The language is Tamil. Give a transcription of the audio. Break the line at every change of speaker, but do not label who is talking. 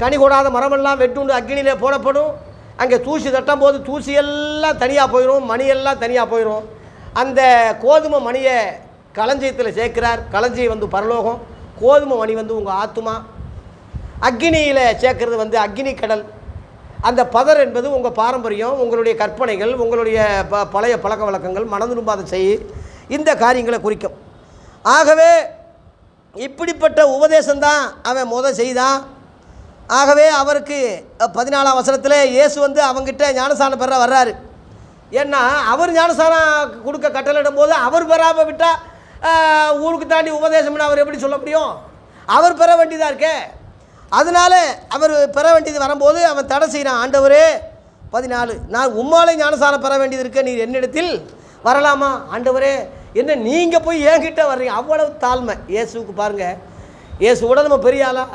கனி கொடாத மரமெல்லாம் வெட்டுண்டு அக்னியிலே போடப்படும். அங்கே தூசி தட்டும் போது தூசியெல்லாம் தனியாக போயிடும், மணியெல்லாம் தனியாக போயிடும். அந்த கோதுமை மணியை களஞ்சியத்தில் சேர்க்கிறார். களஞ்சியம் வந்து பரலோகம், கோதுமை மணி வந்து உங்கள் ஆத்துமா. அக்னியில் சேர்க்கறது வந்து அக்னி கடல். அந்த பதர் என்பது உங்கள் பாரம்பரியம், உங்களுடைய கற்பனைகள், உங்களுடைய பழைய பழக்க வழக்கங்கள், மனம் திரும்பாத செய் இந்த காரியங்களை குறிக்கும். ஆகவே இப்படிப்பட்ட உபதேசம்தான் அவன் செய்தான். ஆகவே அவருக்கு 14ஆம் வசனத்தில் இயேசு வந்து அவங்ககிட்ட ஞானஸ்நானம் பெற வர்றாரு. ஏன்னா அவர் ஞானஸ்நானம் கொடுக்க கட்டளையிடும் போது அவர் பெறாமல் விட்டால் ஊருக்கு தாண்டி உபதேசம்னு அவர் எப்படி சொல்ல முடியும்? அவர் பெற வேண்டியதாக இருக்கே. அதனால அவர் பெற வேண்டியது வரும்போது அவன் தடை செய்கிறான். ஆண்டவரே 14, நான் உம்மாலே ஞானஸ்நானம் பெற வேண்டியது இருக்க, நீர் என்னிடத்தில் வரலாமா? ஆண்டவரே என்ன நீங்கள் போய் என்கிட்ட வர்றீங்க? அவ்வளவு தாழ்மை இயேசுக்கு. பாருங்கள், இயேசு கூட நம்ம பெரிய ஆளா?